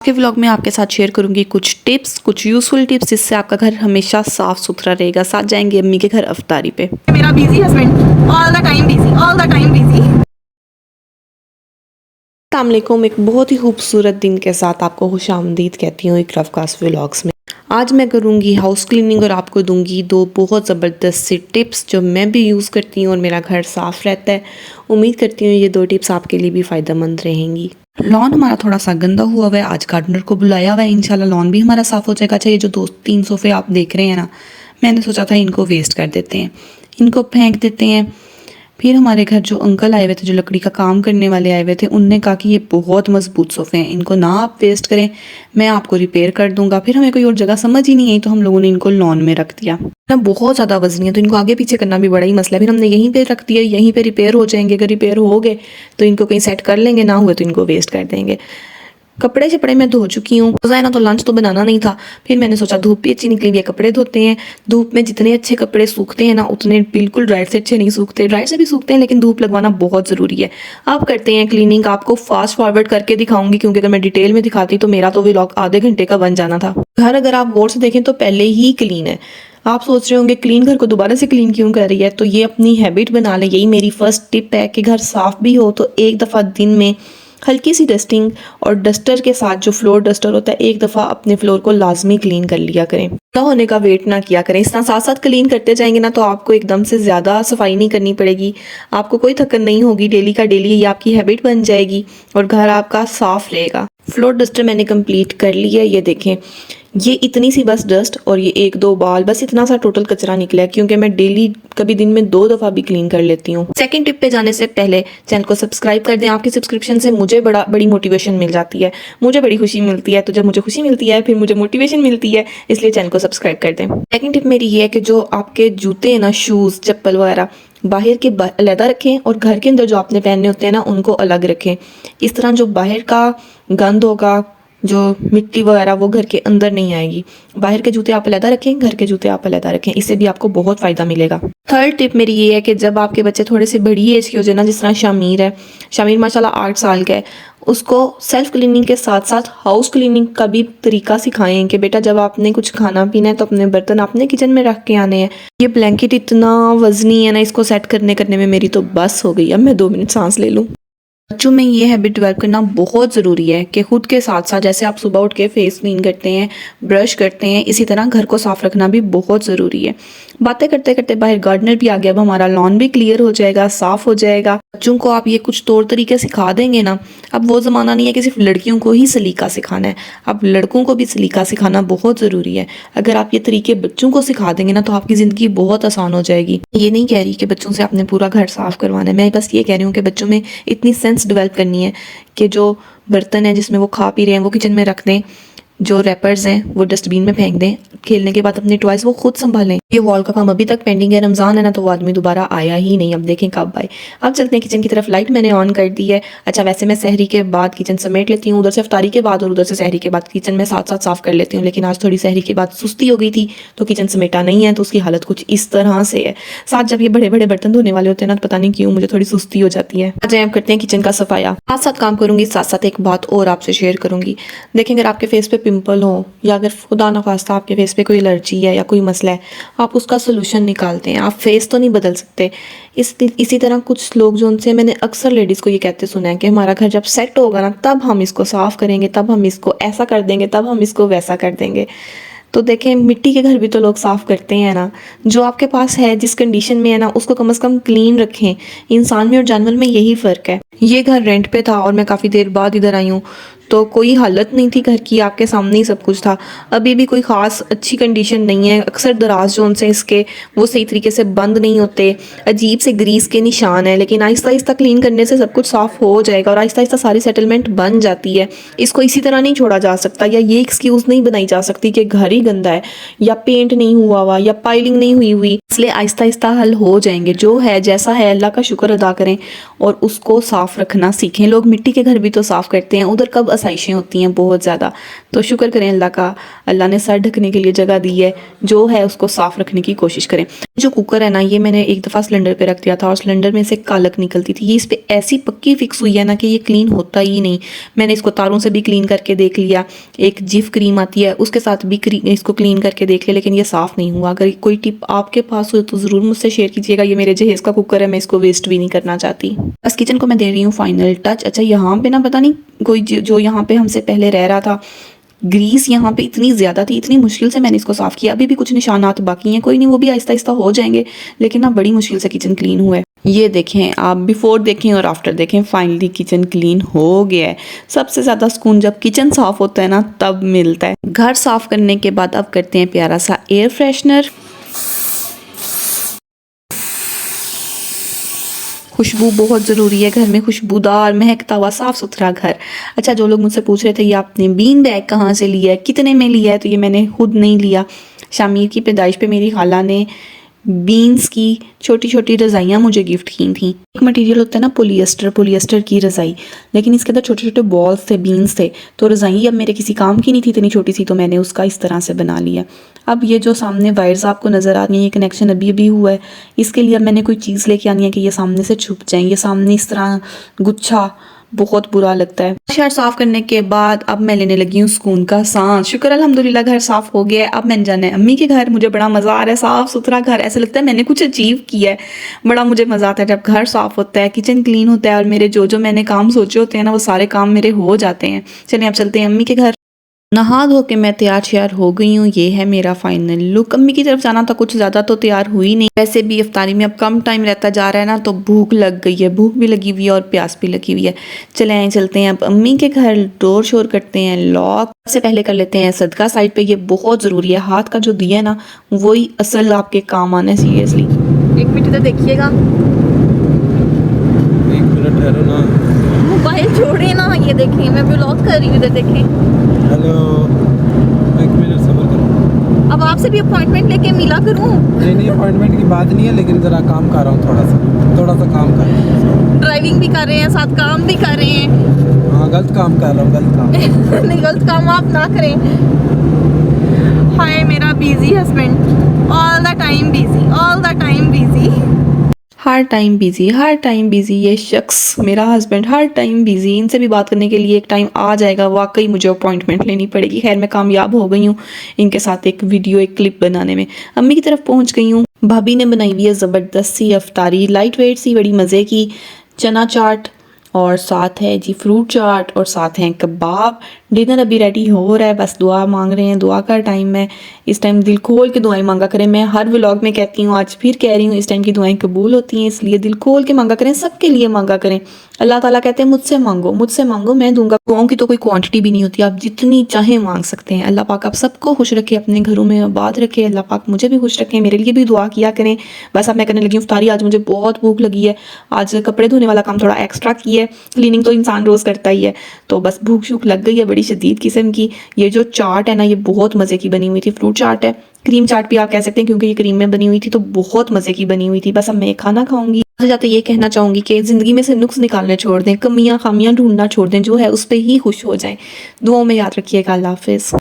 के व्लॉग में आपके साथ शेयर करूंगी कुछ टिप्स, कुछ यूजफुल टिप्स जिससे आपका घर हमेशा साफ सुथरा रहेगा। साथ जाएंगे अम्मी के घर अफ्तारी पे। मेरा busy husband all the time busy, all the time busy. अस्सलाम वालेकुम। एक बहुत ही खूबसूरत दिन के साथ आपको खुशामदीद कहती हूँ एक रफकास व्लॉग्स में। आज मैं करूँगी हाउस क्लीनिंग और आपको दूंगी दो बहुत ज़बरदस्त सी टिप्स जो मैं भी यूज़ करती हूँ और मेरा घर साफ़ रहता है। उम्मीद करती हूँ ये दो टिप्स आपके लिए भी फ़ायदेमंद रहेंगी। लॉन हमारा थोड़ा सा गंदा हुआ है, आज गार्डनर को बुलाया हुआ है, इंशाल्लाह लॉन भी हमारा साफ़ हो जाएगा। अच्छा, ये जो 2-3 सोफ़े आप देख रहे हैं ना, मैंने सोचा था इनको वेस्ट कर देते हैं, इनको फेंक देते हैं। फिर हमारे घर जो अंकल आए हुए थे, जो लकड़ी का काम करने वाले आए हुए थे, उनने कहा कि ये बहुत मजबूत सोफ़े हैं, इनको ना आप वेस्ट करें, मैं आपको रिपेयर कर दूंगा। फिर हमें कोई और जगह समझ ही नहीं आई तो हम लोगों ने इनको लॉन में रख दिया ना। बहुत ज़्यादा वजनी है तो इनको आगे पीछे करना भी बड़ा ही मसला है। फिर हमने यहीं पे रख दिया, यहीं पे रिपेयर हो जाएंगे। अगर रिपेयर हो गए तो इनको कहीं सेट कर लेंगे, ना हुए तो इनको वेस्ट कर देंगे। कपड़े शपड़े मैं धो चुकी हूँ, ना तो लंच तो बनाना नहीं था। फिर मैंने सोचा धूप भी अच्छी निकली हुई है, कपड़े धोते हैं। धूप में जितने अच्छे कपड़े सूखते हैं ना, उतने बिल्कुल ड्राई से अच्छे नहीं सूखते। ड्राई से भी सूखते हैं लेकिन धूप लगवाना बहुत ज़रूरी है। आप करते हैं क्लीनिंग, आपको फास्ट फॉरवर्ड करके दिखाऊंगी क्योंकि अगर मैं डिटेल में दिखाती तो मेरा तो व्लॉग आधे घंटे का बन जाना था। घर अगर आप गौर से देखें तो पहले ही क्लीन है। आप सोच रहे होंगे क्लीन घर को दोबारा से क्लीन क्यों कर रही है, तो ये अपनी हैबिट बना ले। यही मेरी फर्स्ट टिप है कि घर साफ भी हो तो एक दफ़ा दिन में हल्की सी डस्टिंग और डस्टर के साथ जो फ्लोर डस्टर होता है, एक दफ़ा अपने फ्लोर को लाजमी क्लीन कर लिया करें। ना होने का वेट ना किया करें। इस तरह साथ साथ क्लीन करते जाएंगे ना तो आपको एकदम से ज़्यादा सफाई नहीं करनी पड़ेगी, आपको कोई थकन नहीं होगी। डेली का डेली ये आपकी हैबिट बन जाएगी और घर आपका साफ रहेगा। फ्लोर डस्टर मैंने कंप्लीट कर लिया है। ये देखें, ये इतनी सी बस डस्ट और ये 1-2 बाल, बस इतना सा टोटल कचरा निकला है क्योंकि मैं डेली कभी दिन में 2 दफ़ा भी क्लीन कर लेती हूँ। सेकंड टिप पे जाने से पहले चैनल को सब्सक्राइब कर दें। आपके सब्सक्रिप्शन से मुझे बड़ी मोटिवेशन मिल जाती है, मुझे बड़ी खुशी मिलती है। तो जब मुझे खुशी मिलती है फिर मुझे मोटिवेशन मिलती है, इसलिए चैनल को सब्सक्राइब कर दें। सेकंड टिप मेरी ये है कि जो आपके जूते हैं ना, शूज़ चप्पल वगैरह, बाहर के अलग रखें और घर के अंदर जो आपने पहनने होते हैं ना उनको अलग रखें। इस तरह जो बाहर का गंद होगा, जो मिट्टी वगैरह, वो घर के अंदर नहीं आएगी। बाहर के जूते आप अलग रखें, घर के जूते आप अलग रखें, इससे भी आपको बहुत फ़ायदा मिलेगा। थर्ड टिप मेरी ये है कि जब आपके बच्चे थोड़े से बड़ी एज के हो जाए ना, जिस तरह शामिर है, शामिर माशाल्लाह 8 साल का है, उसको सेल्फ क्लीनिंग के साथ साथ हाउस क्लीनिंग का भी तरीका सिखाएं कि बेटा जब आपने कुछ खाना पीना है तो अपने बर्तन आपने किचन में रख के आने हैं। ये ब्लैंकेट इतना वजनी है ना, इसको सेट करने में मेरी तो बस हो गई। अब मैं 2 मिनट सांस ले लूँ। बच्चों में ये हैबिट डेवलप करना बहुत ज़रूरी है कि खुद के साथ साथ जैसे आप सुबह उठ के फेस क्लीन करते हैं, ब्रश करते हैं, इसी तरह घर को साफ रखना भी बहुत ज़रूरी है। बातें करते करते बाहर गार्डनर भी आ गया, अब हमारा लॉन भी क्लियर हो जाएगा, साफ हो जाएगा। बच्चों को आप ये कुछ तौर तरीके सिखा देंगे ना, अब वो ज़माना नहीं है कि सिर्फ लड़कियों को ही सलीका सिखाना है, अब लड़कों को भी सलीका सिखाना बहुत ज़रूरी है। अगर आप ये तरीके बच्चों को सिखा देंगे ना तो आपकी ज़िंदगी बहुत आसान हो जाएगी। ये नहीं कह रही कि बच्चों से आपने पूरा घर साफ करवाना है, मैं बस ये कह रही हूँ कि बच्चों में इतनी सेंस डेवलप करनी है कि जो बर्तन है जिसमें वो खा पी रहे हैं वो किचन में रख दें, जो रैपर्स हैं वो डस्टबिन में फेंक दें, खेलने के बाद अपने टॉयज वो खुद संभालें। ये वॉल का काम अभी तक पेंडिंग है, रमज़ान है ना तो वो आदमी दोबारा आया ही नहीं, अब देखें कब आए। अब चलते हैं किचन की तरफ। लाइट मैंने ऑन कर दी है। अच्छा, वैसे मैं सहरी के बाद किचन समेट लेती हूँ, उधर से इफ्तारी के बाद और उधर से सहरी के बाद किचन में साथ साथ साफ कर लेती हूँ, लेकिन आज थोड़ी सहरी के बाद सुस्ती हो गई थी तो किचन समेटा नहीं है, तो उसकी हालत कुछ इस तरह से है। साथ जब ये बड़े बड़े बर्तन धोने वाले होते हैं ना तो पता नहीं क्यों मुझे थोड़ी सुस्ती हो जाती है। आज हम करते हैं किचन का सफाया, साथ साथ काम करूंगी, साथ साथ एक बात और आपसे शेयर करूंगी। देखें, अगर आपके फेस पे पिंपल हो या अगर खुदा न खास्ता आपके फेस पे कोई एलर्जी है या कोई मसला है, आप उसका सोल्यूशन निकालते हैं। आप फेस तो नहीं बदल सकते। इसी तरह कुछ लोग जो उनसे मैंने अक्सर लेडीज़ को ये कहते सुना है कि हमारा घर जब सेट होगा ना तब हम इसको साफ़ करेंगे, तब हम इसको ऐसा कर देंगे, तब हम इसको वैसा कर देंगे। तो देखें, मिट्टी के घर भी तो लोग साफ़ करते हैं ना। जो आपके पास है, जिस कंडीशन में है ना, उसको कम से कम क्लीन रखें। इंसान में और जानवर में यही फ़र्क है। ये घर रेंट पे था और मैं काफ़ी देर बाद इधर आई हूँ तो कोई हालत नहीं थी घर की, आपके सामने ही सब कुछ था। अभी भी कोई ख़ास अच्छी कंडीशन नहीं है। अक्सर दराज जोन से इसके वो सही तरीके से बंद नहीं होते, अजीब से ग्रीस के निशान है, लेकिन आहिस्ता आहिस्ता क्लीन करने से सब कुछ साफ़ हो जाएगा और आहिस्ता आहिस्ता सारी सेटलमेंट बन जाती है। इसको इसी तरह नहीं छोड़ा जा सकता या ये एक्सक्यूज़ नहीं बनाई जा सकती कि घर ही गंदा है या पेंट नहीं हुआ हुआ या पाइलिंग नहीं हुई हुई, इसलिए आहिस्ता आहिस्ता हल हो जाएंगे। जो है जैसा है अल्लाह का शुक्र अदा करें और उसको साफ़ रखना सीखें। लोग मिट्टी के घर भी तो साफ़ करते हैं, उधर कब आसाइशें होती हैं बहुत ज़्यादा, तो शुक्र करें अल्लाह का, अल्लाह ने सर ढकने के लिए जगह दी है, जो है उसको साफ़ रखने की कोशिश करें। जो कुकर है ना, ये मैंने एक दफ़ा सिलेंडर पे रख दिया था और सिलेंडर में से कालक निकलती थी। ये इस पर ऐसी पक्की फिक्स हुई है ना कि ये क्लीन होता ही नहीं। मैंने इसको तारों से भी क्लीन करके देख लिया, एक जिफ क्रीम आती है उसके साथ भी इसको क्लीन करके देख लिया, लेकिन ये साफ़ नहीं हुआ। अगर कोई टिप आपके पास हो तो ज़रूर मुझसे शेयर कीजिएगा। ये मेरे जहेज़ का कुकर है, मैं इसको वेस्ट भी नहीं करना चाहती। बस किचन को मैं दे रही हूँ फाइनल टच। अच्छा, यहाँ पे ना पता नहीं कोई जो यहाँ पे हमसे पहले रह रहा था, ग्रीस यहाँ पे इतनी ज़्यादा थी, इतनी मुश्किल से मैंने इसको साफ़ किया। अभी भी कुछ निशानात बाकी हैं, कोई नहीं, वो भी आहिस्ता आहिस्ता हो जाएंगे, लेकिन ना बड़ी मुश्किल से किचन क्लीन हुआ है। ये देखें आप, बिफोर देखें और आफ्टर देखें, फाइनली किचन क्लीन हो गया है। सबसे ज़्यादा सुकून जब किचन साफ़ होता है ना, तब मिलता है। घर साफ़ करने के बाद अब करते हैं प्यारा सा एयर फ्रेशनर। खुशबू बहुत ज़रूरी है घर में, खुशबूदार महकता हुआ साफ़ सुथरा घर। अच्छा, जो लोग मुझसे पूछ रहे थे ये आपने बीन बैग कहाँ से लिया है, कितने में लिया है, तो ये मैंने खुद नहीं लिया। शामिर की पैदाइश पे मेरी खाला ने बीन्स की छोटी छोटी रज़ाइयाँ मुझे गिफ्ट की थी। एक मटेरियल होता है ना पोलिएस्टर की रज़ाई, लेकिन इसके अंदर छोटे छोटे बॉल्स थे, बीन्स थे, तो रज़ाई अब मेरे किसी काम की नहीं थी, इतनी छोटी सी, तो मैंने उसका इस तरह से बना लिया। अब ये जो सामने वायर्स आपको नज़र आ रही हैं, ये कनेक्शन अभी अभी हुआ है, इसके लिए अब मैंने कोई चीज़ लेके आनी है कि ये सामने से छुप जाएँ। ये सामने इस तरह गुच्छा बहुत बुरा लगता है। शहर साफ़ करने के बाद अब मैं लेने लगी हूँ सुकून का सांस। शुक्र अल्हम्दुलिल्लाह घर साफ़ हो गया है। अब मैंने जाना है अम्मी के घर। मुझे बड़ा मज़ा आ रहा है, साफ़ सुथरा घर, ऐसा लगता है मैंने कुछ अचीव किया है। बड़ा मुझे मज़ा आता है जब घर साफ़ होता है, किचन क्लीन होता है और मेरे जो मैंने काम सोचे होते हैं ना, वो सारे काम मेरे हो जाते हैं। चलिए अब चलते हैं अम्मी के घर। नहा धो के मैं तैयार श्यार हो गई हूँ। ये है मेरा फाइनल लुक। अम्मी की तरफ जाना था, कुछ ज़्यादा तो तैयार हुई नहीं। वैसे भी इफ्तारी में अब कम टाइम रहता जा रहा है ना, तो भूख लग गई है, भूख भी लगी हुई है और प्यास भी लगी हुई है। चले आए, चलते हैं अब अम्मी के घर। डोर शोर करते हैं लॉक। सबसे पहले कर लेते हैं सदका साइड पे, ये बहुत ज़रूरी है। हाथ का जो दिया है ना, वही असल आपके काम आना है, सीरियसली। 1 मिनट इधर देखिएगा, 1 मिनट ठहरो ना। मोबाइल छोड़े ना, ये देखें मैं ब्लॉग कर रही हूँ, इधर देखें। हेलो, 1 मिनट सब्र करो। अब आपसे भी अपॉइंटमेंट लेके मिला करूँ। नहीं अपॉइंटमेंट की बात नहीं है, लेकिन ज़रा काम कर रहा हूँ, थोड़ा सा काम कर रहा हूँ। ड्राइविंग भी कर रहे हैं, साथ काम भी कर रहे हैं। हाँ, गलत काम कर रहा हूँ, गलत काम। नहीं, गलत काम आप ना करें। हाय मेरा busy husband, all the time busy, all the time busy. Her time busy, her time busy. ये शख्स मेरा हस्बैंड हर टाइम बिजी। इनसे भी बात करने के लिए एक टाइम आ जाएगा, वाकई मुझे अपॉइंटमेंट लेनी पड़ेगी। खैर मैं कामयाब हो गई हूँ इनके साथ एक वीडियो, एक क्लिप बनाने में। अम्मी की तरफ पहुँच गई हूँ। भाभी ने बनाई हुई है ज़बरदस्त सी अफ्तारी, लाइट वेट सी, बड़ी मज़े की। चना चाट और साथ है जी फ्रूट चाट और साथ हैं कबाब। डिनर अभी रेडी हो रहा है, बस दुआ मांग रहे हैं, दुआ का टाइम है। इस टाइम दिल खोल के दुआएं मांगा करें। मैं हर व्लॉग में कहती हूँ, आज फिर कह रही हूँ, इस टाइम की दुआएं कबूल होती हैं, इसलिए दिल खोल के मांगा करें, सबके लिए मांगा करें। अल्लाह ताला कहते हैं मुझसे मांगो मैं दूंगा। दुआओं की तो कोई क्वांटिटी भी नहीं होती, आप जितनी चाहे मांग सकते हैं। अल्लाह पाक आप सबको खुश रखे, अपने घरों में आबाद रखे। अल्लाह पाक मुझे भी खुश रखें, मेरे लिए भी दुआ किया करें। बस अब मैं करने लगी हूँ इफ्तारी। आज मुझे बहुत भूख लगी है। आज कपड़े धोने वाला काम थोड़ा एक्स्ट्रा किया है, क्लीनिंग तो इंसान रोज़ करता ही है, तो बस भूख शूख लग गई है बड़ी शदीद किस्म की। ये जो चाट है ना, ये बहुत मज़े की बनी हुई थी। फ्रूट चाट है, क्रीम चाट भी आप कह सकते हैं, क्योंकि ये क्रीम में बनी हुई थी, तो बहुत मज़े की बनी हुई थी। बस अब मैं खाना खाऊंगी। जाते ये कहना चाहूँगी कि ज़िंदगी में से नुक्स निकालने छोड़ दें, कमियाँ खामियाँ ढूंढना छोड़ दें, जो है उस पर ही खुश हो जाएं। दुआओं में याद रखिएगा। अल्लाह हाफिज़।